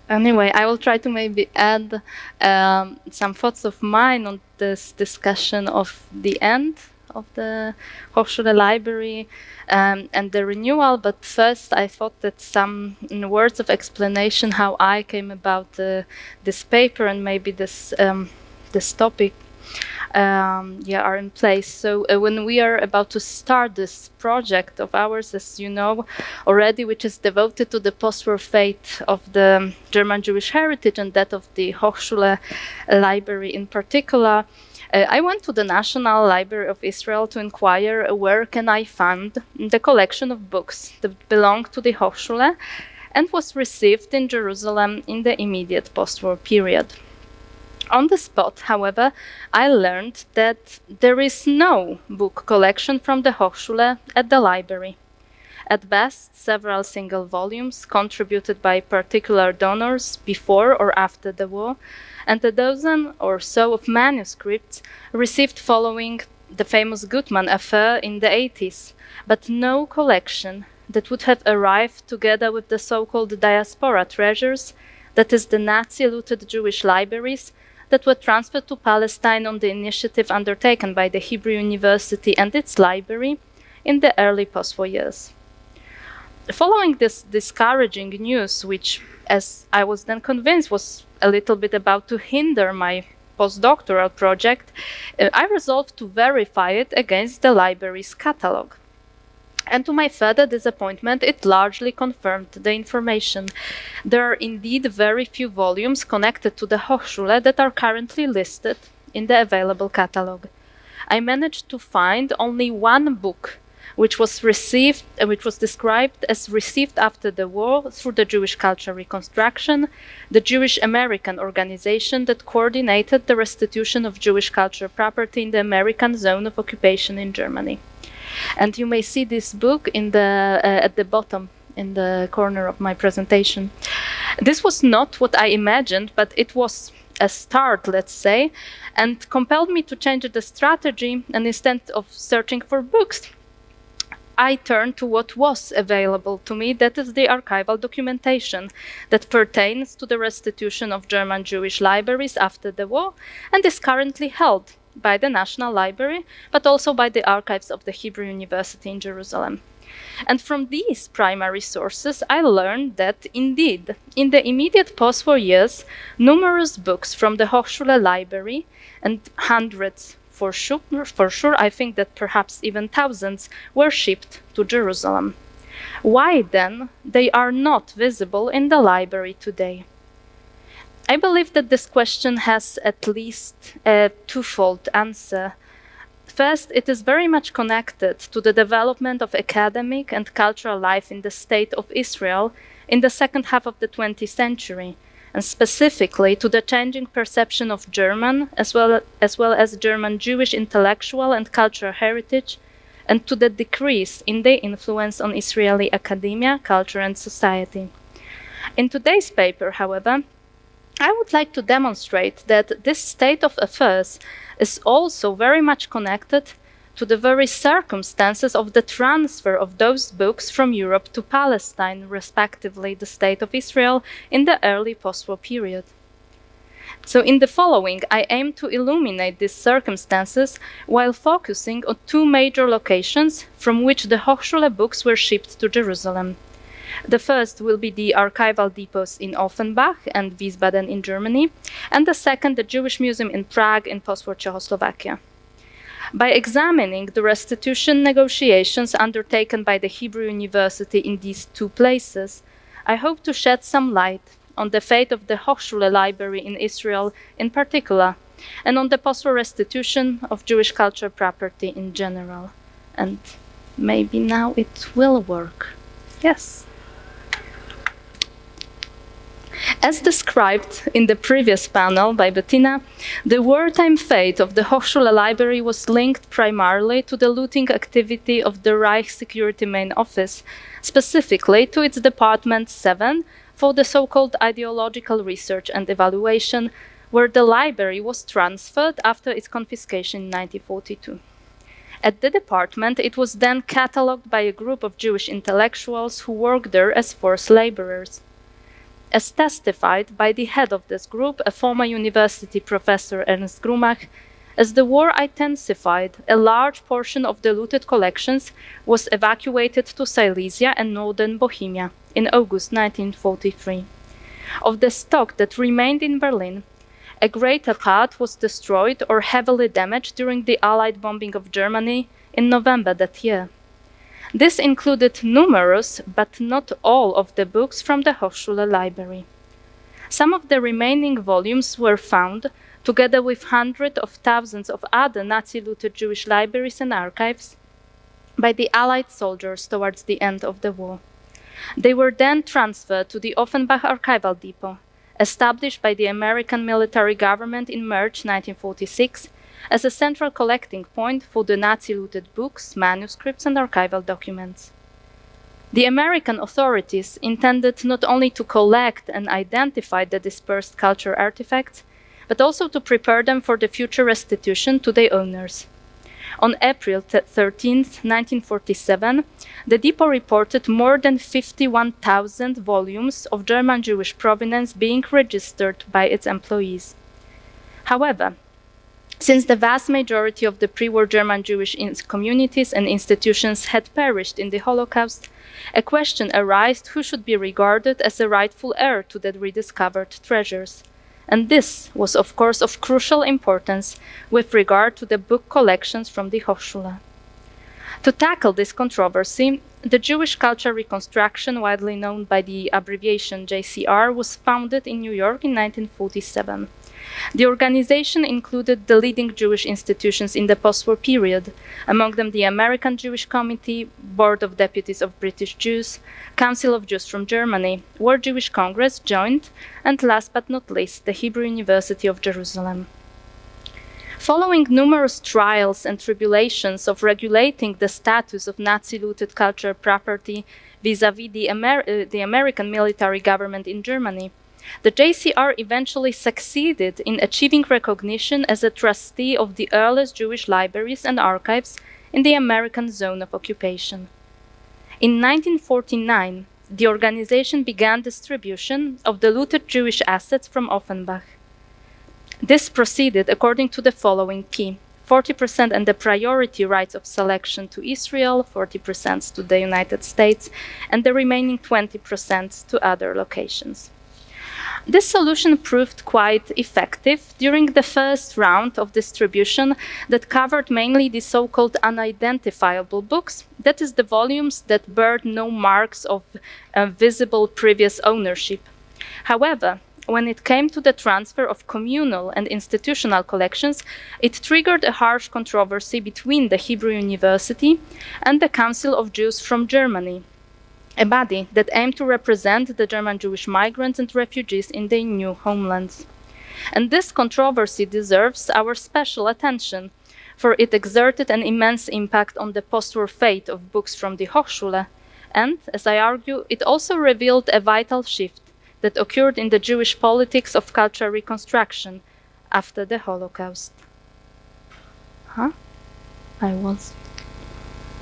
Anyway, I will try to maybe add some thoughts of mine on this discussion of the end of the Hochschule library and the renewal. But first, I thought that some words of explanation how I came about this paper and maybe this topic are in place. So when we are about to start this project of ours, as you know already, which is devoted to the post-war fate of the German Jewish heritage and that of the Hochschule library in particular, I went to the National Library of Israel to inquire where can I find the collection of books that belong to the Hochschule and was received in Jerusalem in the immediate post-war period. On the spot, however, I learned that there is no book collection from the Hochschule at the library. At best, several single volumes contributed by particular donors before or after the war, and a dozen or so of manuscripts received following the famous Guttmann affair in the 80s, but no collection that would have arrived together with the so-called diaspora treasures, that is, the Nazi-looted Jewish libraries, that were transferred to Palestine on the initiative undertaken by the Hebrew University and its library in the early post-war years. Following this discouraging news, which, as I was then convinced, was a little bit about to hinder my postdoctoral project, I resolved to verify it against the library's catalogue. And to my further disappointment, it largely confirmed the information. There are indeed very few volumes connected to the Hochschule that are currently listed in the available catalogue. I managed to find only one book, which was described as received after the war through the Jewish Culture Reconstruction, the Jewish American organization that coordinated the restitution of Jewish cultural property in the American zone of occupation in Germany. And you may see this book in at the bottom, in the corner of my presentation. This was not what I imagined, but it was a start, let's say, and compelled me to change the strategy, and instead of searching for books, I turned to what was available to me, that is the archival documentation that pertains to the restitution of German Jewish libraries after the war and is currently held by the National Library, but also by the archives of the Hebrew University in Jerusalem. And from these primary sources, I learned that, indeed, in the immediate post-war years, numerous books from the Hochschule library, and hundreds for sure, I think that perhaps even thousands, were shipped to Jerusalem. Why, then, they are not visible in the library today? I believe that this question has at least a twofold answer. First, it is very much connected to the development of academic and cultural life in the State of Israel in the second half of the 20th century, and specifically to the changing perception of German, as well as German Jewish intellectual and cultural heritage, and to the decrease in their influence on Israeli academia, culture, and society. In today's paper, however, I would like to demonstrate that this state of affairs is also very much connected to the very circumstances of the transfer of those books from Europe to Palestine, respectively the State of Israel, in the early post-war period. So in the following, I aim to illuminate these circumstances while focusing on two major locations from which the Hochschule books were shipped to Jerusalem. The first will be the archival depots in Offenbach and Wiesbaden in Germany, and the second, the Jewish Museum in Prague in post-war Czechoslovakia. By examining the restitution negotiations undertaken by the Hebrew University in these two places, I hope to shed some light on the fate of the Hochschule library in Israel in particular, and on the post-war restitution of Jewish cultural property in general. And maybe now it will work. Yes. As described in the previous panel by Bettina, the wartime fate of the Hochschule library was linked primarily to the looting activity of the Reich Security Main Office, specifically to its Department 7 for the so-called ideological research and evaluation, where the library was transferred after its confiscation in 1942. At the department, it was then catalogued by a group of Jewish intellectuals who worked there as forced laborers. as testified by the head of this group, a former university professor, Ernst Grumach. As the war intensified, a large portion of the looted collections was evacuated to Silesia and northern Bohemia in August 1943. Of the stock that remained in Berlin, a greater part was destroyed or heavily damaged during the Allied bombing of Germany in November that year. This included numerous, but not all, of the books from the Hochschule library. Some of the remaining volumes were found, together with hundreds of thousands of other Nazi-looted Jewish libraries and archives, by the Allied soldiers towards the end of the war. They were then transferred to the Offenbach Archival Depot, established by the American military government in March 1946 as a central collecting point for the Nazi-looted books, manuscripts, and archival documents. The American authorities intended not only to collect and identify the dispersed cultural artifacts, but also to prepare them for the future restitution to their owners. On April 13, 1947, the depot reported more than 51,000 volumes of German Jewish provenance being registered by its employees. However, since the vast majority of the pre-war German Jewish communities and institutions had perished in the Holocaust, a question arose who should be regarded as the rightful heir to the rediscovered treasures. And this was, of course, of crucial importance with regard to the book collections from the Hochschule. To tackle this controversy, the Jewish Culture Reconstruction, widely known by the abbreviation JCR, was founded in New York in 1947. The organization included the leading Jewish institutions in the post-war period, among them the American Jewish Committee, Board of Deputies of British Jews, Council of Jews from Germany, World Jewish Congress joined, and last but not least, the Hebrew University of Jerusalem. Following numerous trials and tribulations of regulating the status of Nazi-looted cultural property vis-à-vis the American military government in Germany, the JCR eventually succeeded in achieving recognition as a trustee of the earliest Jewish libraries and archives in the American zone of occupation. In 1949, the organization began distribution of the looted Jewish assets from Offenbach. This proceeded according to the following key: 40% and the priority rights of selection to Israel, 40% to the United States, and the remaining 20% to other locations. This solution proved quite effective during the first round of distribution that covered mainly the so-called unidentifiable books, that is, the volumes that bear no marks of visible previous ownership. However, when it came to the transfer of communal and institutional collections, it triggered a harsh controversy between the Hebrew University and the Council of Jews from Germany, a body that aimed to represent the German Jewish migrants and refugees in their new homelands. And this controversy deserves our special attention, for it exerted an immense impact on the post-war fate of books from the Hochschule, and, as I argue, it also revealed a vital shift that occurred in the Jewish politics of cultural reconstruction after the Holocaust.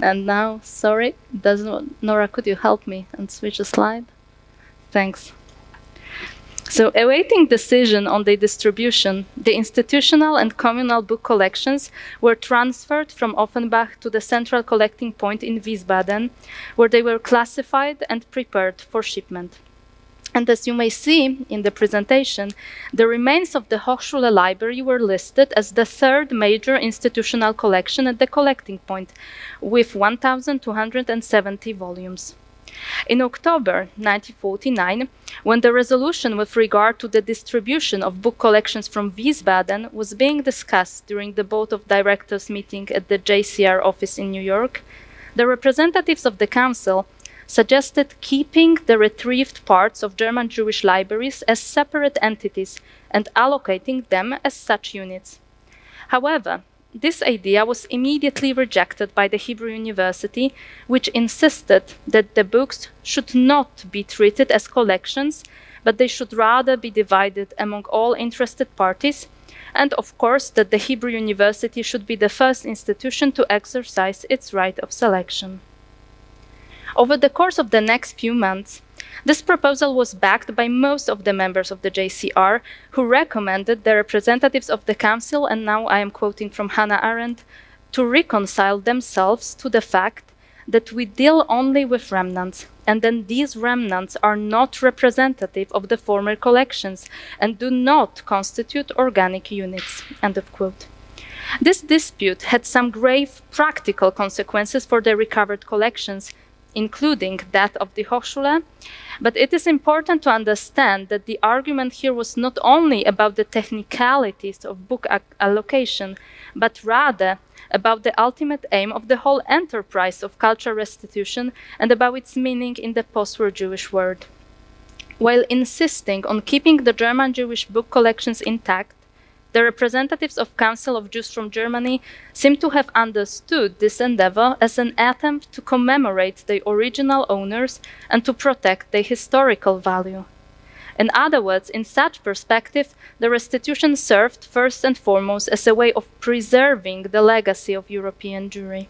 And now, sorry, Nora, could you help me and switch a slide? Thanks. So, awaiting decision on the distribution, the institutional and communal book collections were transferred from Offenbach to the central collecting point in Wiesbaden, where they were classified and prepared for shipment. And as you may see in the presentation, the remains of the Hochschule library were listed as the third major institutional collection at the collecting point, with 1,270 volumes. In October 1949, when the resolution with regard to the distribution of book collections from Wiesbaden was being discussed during the Board of Directors meeting at the JCR office in New York, the representatives of the Council suggested keeping the retrieved parts of German Jewish libraries as separate entities and allocating them as such units. However, this idea was immediately rejected by the Hebrew University, which insisted that the books should not be treated as collections, but they should rather be divided among all interested parties, and of course that the Hebrew University should be the first institution to exercise its right of selection. Over the course of the next few months, This proposal was backed by most of the members of the JCR, who recommended the representatives of the council, and now I am quoting from Hannah Arendt, to reconcile themselves to the fact that we deal only with remnants, and then these remnants are not representative of the former collections and do not constitute organic units. End of quote. This dispute had some grave practical consequences for the recovered collections, including that of the Hochschule, but it is important to understand that the argument here was not only about the technicalities of book allocation, but rather about the ultimate aim of the whole enterprise of cultural restitution and about its meaning in the post-war Jewish world. While insisting on keeping the German Jewish book collections intact, the representatives of Council of Jews from Germany seem to have understood this endeavor as an attempt to commemorate the original owners and to protect their historical value. In other words, in such perspective, the restitution served first and foremost as a way of preserving the legacy of European Jewry.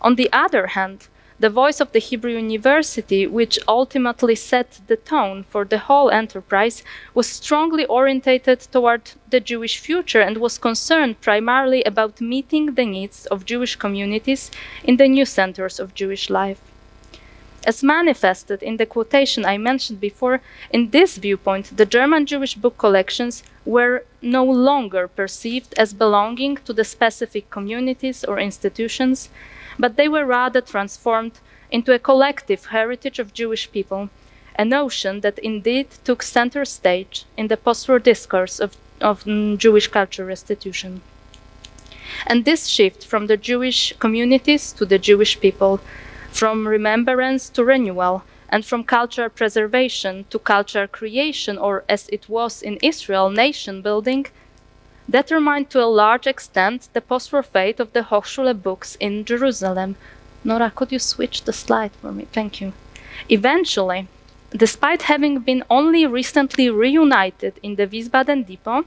On the other hand, the voice of the Hebrew University, which ultimately set the tone for the whole enterprise, was strongly orientated toward the Jewish future and was concerned primarily about meeting the needs of Jewish communities in the new centers of Jewish life. As manifested in the quotation I mentioned before, in this viewpoint, the German Jewish book collections were no longer perceived as belonging to the specific communities or institutions, but they were rather transformed into a collective heritage of Jewish people, a notion that indeed took center stage in the post-war discourse of Jewish culture restitution. And this shift from the Jewish communities to the Jewish people, from remembrance to renewal, and from cultural preservation to cultural creation, or as it was in Israel, nation building, determined to a large extent the post-war fate of the Hochschule books in Jerusalem. Nora, could you switch the slide for me? Thank you. Eventually, despite having been only recently reunited in the Wiesbaden depot,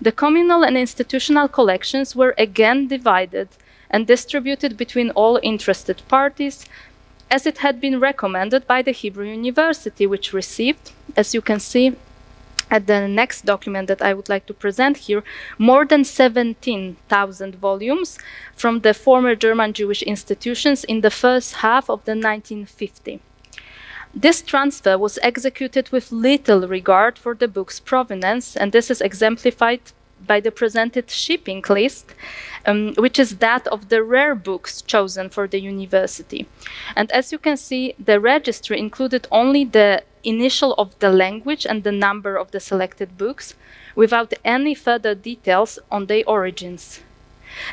the communal and institutional collections were again divided and distributed between all interested parties, as it had been recommended by the Hebrew University, which received, as you can see at the next document that I would like to present here, more than 17,000 volumes from the former German Jewish institutions in the first half of the 1950s. This transfer was executed with little regard for the book's provenance, and this is exemplified by the presented shipping list, which is that of the rare books chosen for the university. And as you can see, the registry included only the initial of the language and the number of the selected books, without any further details on their origins.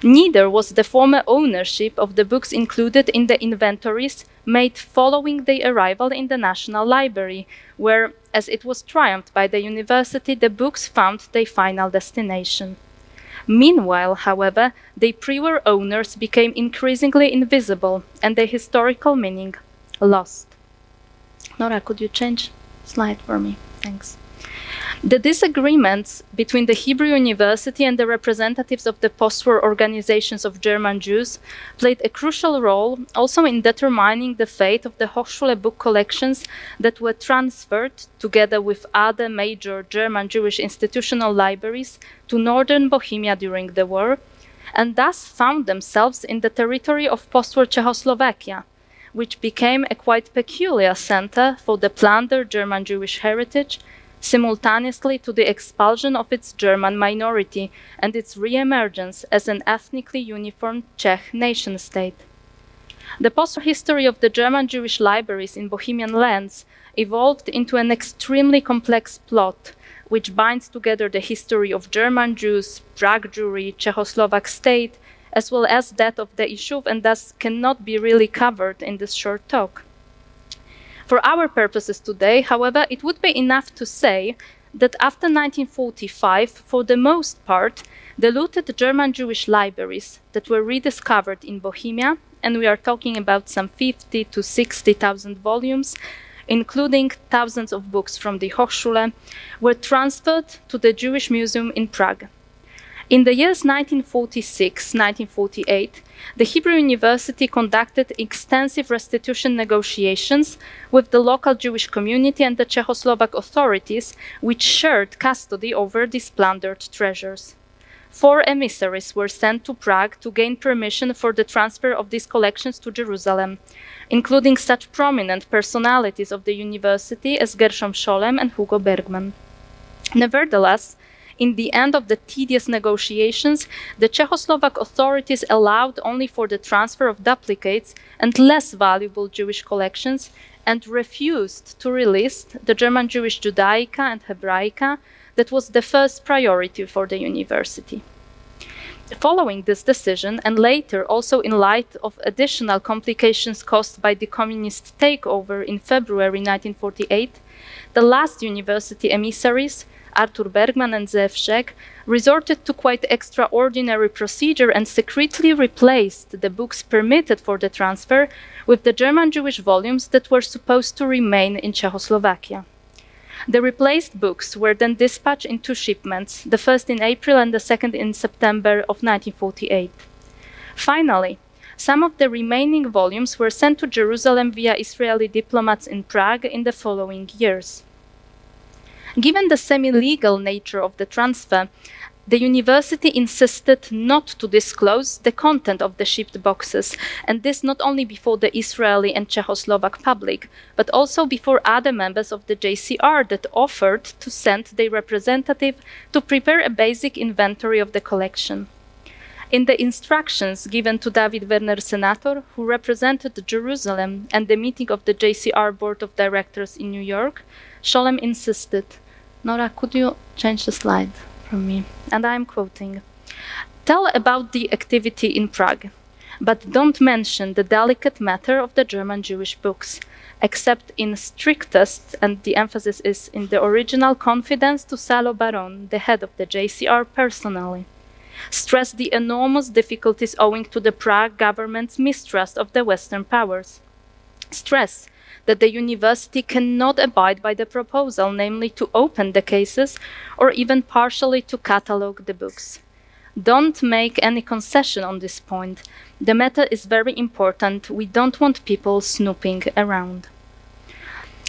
Neither was the former ownership of the books included in the inventories made following their arrival in the National Library, where, as it was triumphed by the university, the books found their final destination. Meanwhile, however, their pre-war owners became increasingly invisible and their historical meaning lost. Nora, could you change slide for me? Thanks. The disagreements between the Hebrew University and the representatives of the post-war organizations of German Jews played a crucial role also in determining the fate of the Hochschule book collections that were transferred, together with other major German Jewish institutional libraries, to northern Bohemia during the war, and thus found themselves in the territory of post-war Czechoslovakia, which became a quite peculiar center for the plundered German Jewish heritage, simultaneously to the expulsion of its German minority and its re-emergence as an ethnically uniform Czech nation-state. The post-war history of the German Jewish libraries in Bohemian lands evolved into an extremely complex plot, which binds together the history of German Jews, Prague Jewry, Czechoslovak state, as well as that of the Yishuv, and thus cannot be really covered in this short talk. For our purposes today, however, it would be enough to say that after 1945, for the most part, the looted German Jewish libraries that were rediscovered in Bohemia, and we are talking about some 50 to 60,000 volumes, including thousands of books from the Hochschule, were transferred to the Jewish Museum in Prague. In the years 1946-1948, the Hebrew University conducted extensive restitution negotiations with the local Jewish community and the Czechoslovak authorities, which shared custody over these plundered treasures. 4 emissaries were sent to Prague to gain permission for the transfer of these collections to Jerusalem, including such prominent personalities of the university as Gershom Scholem and Hugo Bergman. Nevertheless, in the end of the tedious negotiations, the Czechoslovak authorities allowed only for the transfer of duplicates and less valuable Jewish collections and refused to release the German Jewish Judaica and Hebraica that was the first priority for the university. Following this decision, and later also in light of additional complications caused by the communist takeover in February 1948, the last university emissaries, Arthur Bergman and Zeev Scheck, resorted to quite extraordinary procedure and secretly replaced the books permitted for the transfer with the German Jewish volumes that were supposed to remain in Czechoslovakia. The replaced books were then dispatched in 2 shipments, the first in April and the second in September of 1948. Finally, some of the remaining volumes were sent to Jerusalem via Israeli diplomats in Prague in the following years. Given the semi-legal nature of the transfer, the university insisted not to disclose the content of the shipped boxes, and this not only before the Israeli and Czechoslovak public, but also before other members of the JCR that offered to send their representative to prepare a basic inventory of the collection. In the instructions given to David Werner Senator, who represented Jerusalem and the meeting of the JCR Board of Directors in New York, Scholem insisted, Nora, could you change the slide from me? And I'm quoting, "Tell about the activity in Prague, but don't mention the delicate matter of the German Jewish books, except in strictest," and the emphasis is in the original, "confidence to Salo Baron, the head of the JCR, personally. Stress the enormous difficulties owing to the Prague government's mistrust of the Western powers. Stress that the university cannot abide by the proposal, namely to open the cases or even partially to catalogue the books. Don't make any concession on this point. The matter is very important. We don't want people snooping around."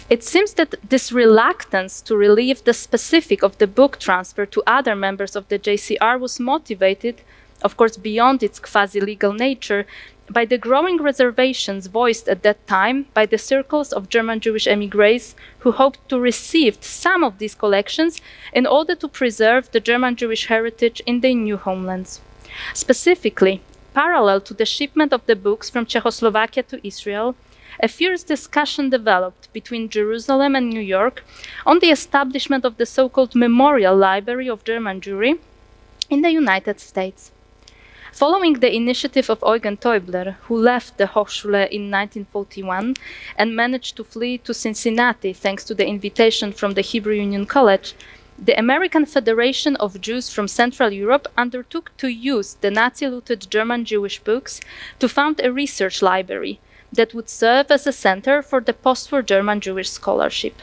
It seems that this reluctance to relieve the specific of the book transfer to other members of the JCR was motivated, of course beyond its quasi-legal nature, by the growing reservations voiced at that time by the circles of German Jewish émigrés who hoped to receive some of these collections in order to preserve the German Jewish heritage in their new homelands. Specifically, parallel to the shipment of the books from Czechoslovakia to Israel, a fierce discussion developed between Jerusalem and New York on the establishment of the so-called Memorial Library of German Jewry in the United States. Following the initiative of Eugen Täubler, who left the Hochschule in 1941 and managed to flee to Cincinnati thanks to the invitation from the Hebrew Union College, the American Federation of Jews from Central Europe undertook to use the Nazi-looted German Jewish books to found a research library that would serve as a center for the post-war German Jewish scholarship.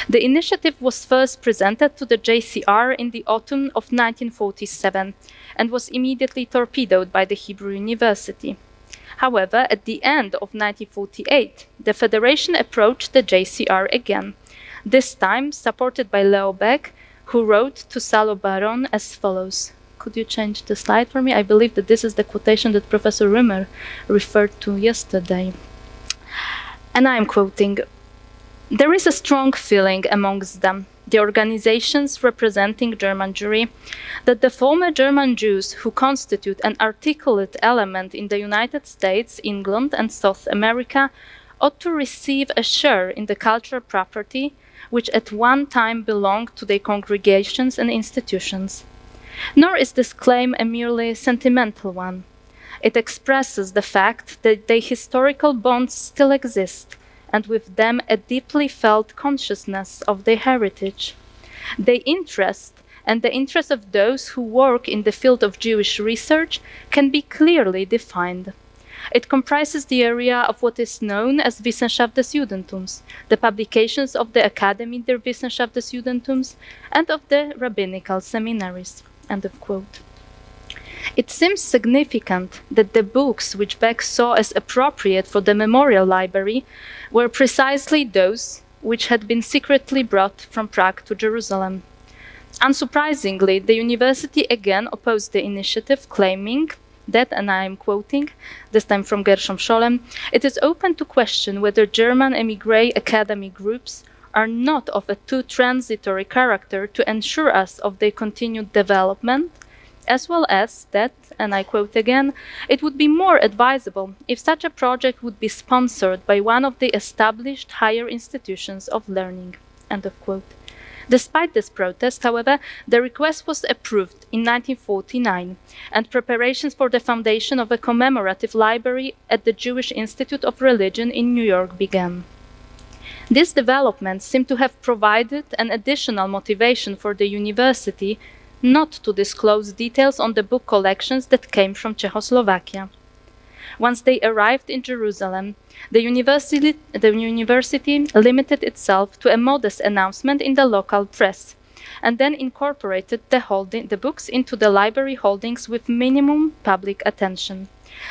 The initiative was first presented to the JCR in the autumn of 1947 and was immediately torpedoed by the Hebrew University. However, at the end of 1948, the Federation approached the JCR again, this time supported by Leo Baeck, who wrote to Salo Baron as follows. Could you change the slide for me? I believe that this is the quotation that Professor Römer referred to yesterday. And I am quoting, "There is a strong feeling amongst them, the organizations representing German Jewry, that the former German Jews who constitute an articulate element in the United States, England, and South America ought to receive a share in the cultural property which at one time belonged to their congregations and institutions. Nor is this claim a merely sentimental one. It expresses the fact that their historical bonds still exist, and with them a deeply felt consciousness of their heritage. Their interest and the interest of those who work in the field of Jewish research can be clearly defined. It comprises the area of what is known as Wissen, schaft des Judentums, the publications of the Academy der Wissenschaft des Judentums, and of the rabbinical seminaries." End of quote. It seems significant that the books which Baeck saw as appropriate for the memorial library were precisely those which had been secretly brought from Prague to Jerusalem. Unsurprisingly, the university again opposed the initiative, claiming that, and I am quoting, this time from Gershom Scholem, "It is open to question whether German emigre academy groups are not of a too transitory character to ensure us of their continued development, as well as that," and I quote again, "it would be more advisable if such a project would be sponsored by one of the established higher institutions of learning." End of quote. Despite this protest, however, the request was approved in 1949, and preparations for the foundation of a commemorative library at the Jewish Institute of Religion in New York began. These developments seem to have provided an additional motivation for the university not to disclose details on the book collections that came from Czechoslovakia. Once they arrived in Jerusalem, the university limited itself to a modest announcement in the local press, and then incorporated the books into the library holdings with minimum public attention.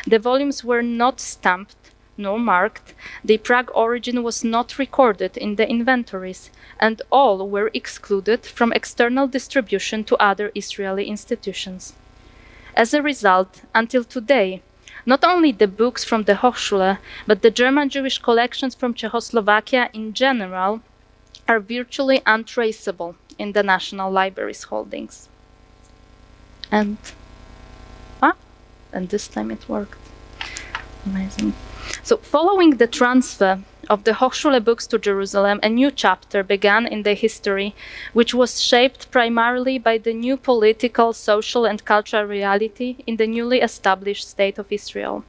The volumes were not stamped nor marked, the Prague origin was not recorded in the inventories, and all were excluded from external distribution to other Israeli institutions. As a result, until today, not only the books from the Hochschule, but the German Jewish collections from Czechoslovakia in general are virtually untraceable in the National Library's holdings. And this time it worked. Amazing. So following the transfer of the Hochschule books to Jerusalem, a new chapter began in the history, which was shaped primarily by the new political, social, and cultural reality in the newly established State of Israel.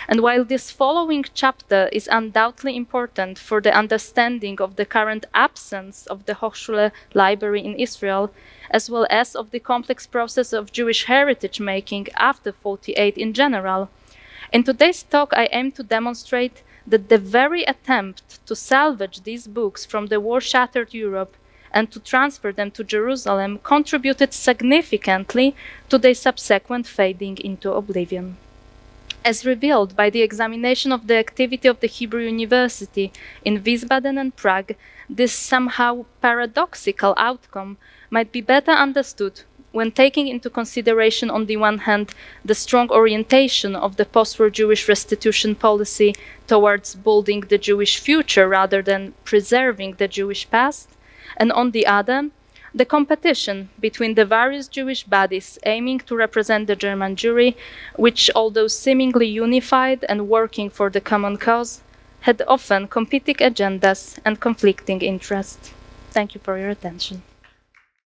And while this following chapter is undoubtedly important for the understanding of the current absence of the Hochschule library in Israel, as well as of the complex process of Jewish heritage making after 1948 in general, in today's talk I aim to demonstrate that the very attempt to salvage these books from the war-shattered Europe and to transfer them to Jerusalem contributed significantly to their subsequent fading into oblivion. As revealed by the examination of the activity of the Hebrew University in Wiesbaden and Prague, this somehow paradoxical outcome might be better understood when taking into consideration, on the one hand, the strong orientation of the post-war Jewish restitution policy towards building the Jewish future rather than preserving the Jewish past, and on the other, the competition between the various Jewish bodies aiming to represent the German Jewry, which, although seemingly unified and working for the common cause, had often competing agendas and conflicting interests. Thank you for your attention.